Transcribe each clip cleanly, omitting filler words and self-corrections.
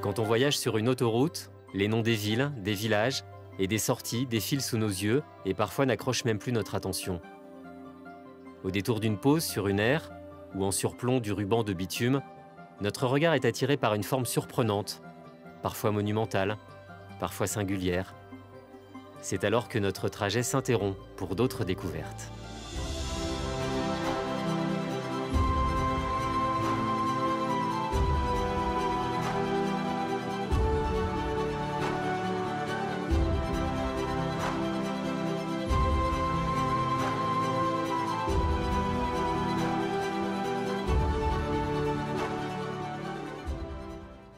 Quand on voyage sur une autoroute, les noms des villes, des villages et des sorties défilent sous nos yeux et parfois n'accrochent même plus notre attention. Au détour d'une pause sur une aire ou en surplomb du ruban de bitume, notre regard est attiré par une forme surprenante, parfois monumentale, parfois singulière. C'est alors que notre trajet s'interrompt pour d'autres découvertes.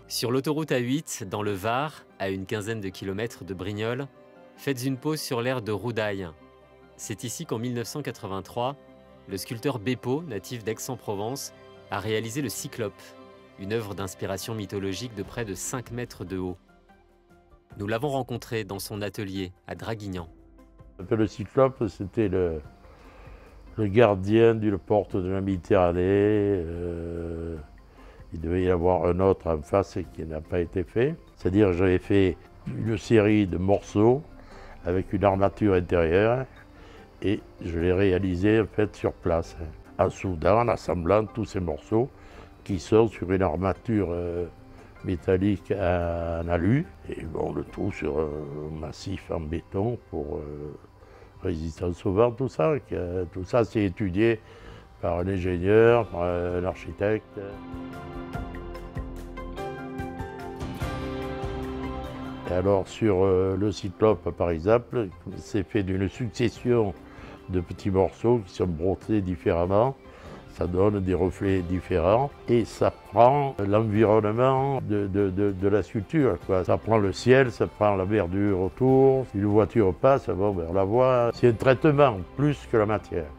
Sur l'autoroute A8, dans le Var, à une quinzaine de kilomètres de Brignoles, faites une pause sur l'aire de Roudaille. C'est ici qu'en 1983, le sculpteur Beppo, natif d'Aix-en-Provence, a réalisé le Cyclope, une œuvre d'inspiration mythologique de près de 5 mètres de haut. Nous l'avons rencontré dans son atelier à Draguignan. Le Cyclope, c'était le gardien d'une porte de la Méditerranée. Il devait y avoir un autre en face qui n'a pas été fait. C'est-à-dire que j'avais fait une série de morceaux avec une armature intérieure et je l'ai réalisé en fait sur place, en soudant, en assemblant tous ces morceaux qui sont sur une armature métallique en alu et bon, le tout sur un massif en béton pour résistance au vent, tout ça. Tout ça c'est étudié par un ingénieur, par un architecte. Et alors sur le Cyclope par exemple, c'est fait d'une succession de petits morceaux qui sont brodés différemment. Ça donne des reflets différents et ça prend l'environnement de la sculpture, quoi. Ça prend le ciel, ça prend la verdure autour. Si une voiture passe, bon, ben, on la voit. C'est un traitement plus que la matière.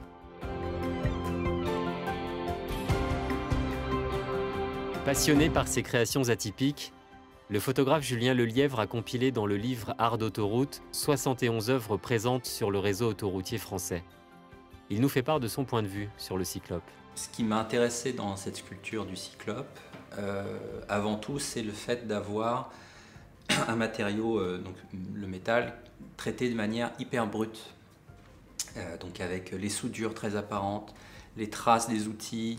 Passionné par ses créations atypiques, le photographe Julien Lelièvre a compilé dans le livre Art d'autoroute 71 œuvres présentes sur le réseau autoroutier français. Il nous fait part de son point de vue sur le Cyclope. Ce qui m'a intéressé dans cette sculpture du Cyclope, avant tout, c'est le fait d'avoir un matériau, donc le métal, traité de manière hyper brute. Donc avec les soudures très apparentes, les traces des outils.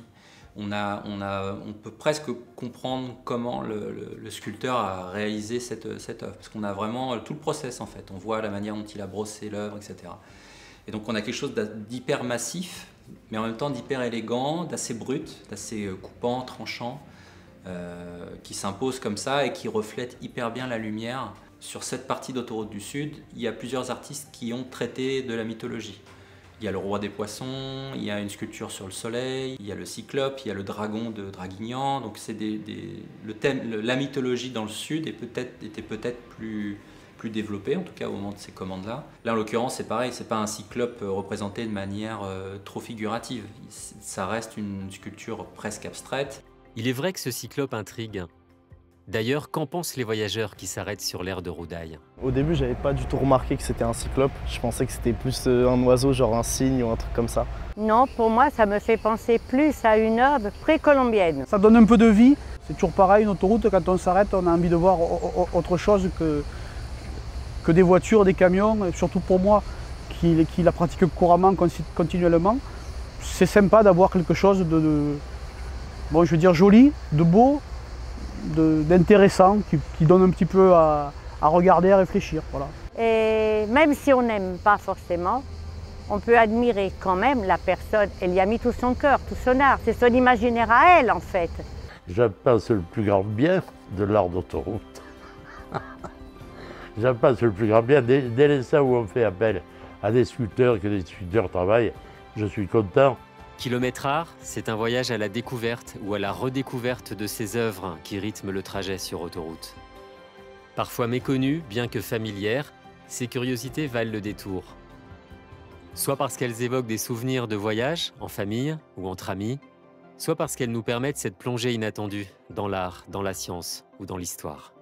On peut presque comprendre comment le sculpteur a réalisé cette œuvre, parce qu'on a vraiment tout le process en fait. On voit la manière dont il a brossé l'œuvre, etc. Et donc on a quelque chose d'hyper massif, mais en même temps d'hyper élégant, d'assez brut, d'assez coupant, tranchant, qui s'impose comme ça et qui reflète hyper bien la lumière. Sur cette partie d'Autoroute du Sud, il y a plusieurs artistes qui ont traité de la mythologie. Il y a le roi des poissons, il y a une sculpture sur le soleil, il y a le cyclope, il y a le dragon de Draguignan. Donc c'est le thème, la mythologie dans le sud était peut-être plus développée, en tout cas au moment de ces commandes-là. Là en l'occurrence c'est pareil, c'est pas un cyclope représenté de manière trop figurative. Ça reste une sculpture presque abstraite. Il est vrai que ce cyclope intrigue. D'ailleurs, qu'en pensent les voyageurs qui s'arrêtent sur l'aire de Roudaille? Au début, j'avais pas du tout remarqué que c'était un cyclope. Je pensais que c'était plus un oiseau, genre un cygne ou un truc comme ça. Non, pour moi, ça me fait penser plus à une œuvre précolombienne. Ça donne un peu de vie. C'est toujours pareil, une autoroute, quand on s'arrête, on a envie de voir autre chose que des voitures, des camions. Et surtout pour moi, qui la pratique couramment, continuellement. C'est sympa d'avoir quelque chose bon, je veux dire joli, de beau, d'intéressant, qui donne un petit peu à regarder, à réfléchir. Voilà. Et même si on n'aime pas forcément, on peut admirer quand même la personne. Elle y a mis tout son cœur, tout son art. C'est son imaginaire à elle, en fait. Je pense le plus grand bien de l'art d'autoroute. Je pense le plus grand bien. Dès l'instant où on fait appel à des sculpteurs, que des sculpteurs travaillent, je suis content. Kilomètre Art, c'est un voyage à la découverte ou à la redécouverte de ces œuvres qui rythment le trajet sur autoroute. Parfois méconnues, bien que familières, ces curiosités valent le détour. Soit parce qu'elles évoquent des souvenirs de voyage, en famille ou entre amis, soit parce qu'elles nous permettent cette plongée inattendue dans l'art, dans la science ou dans l'histoire.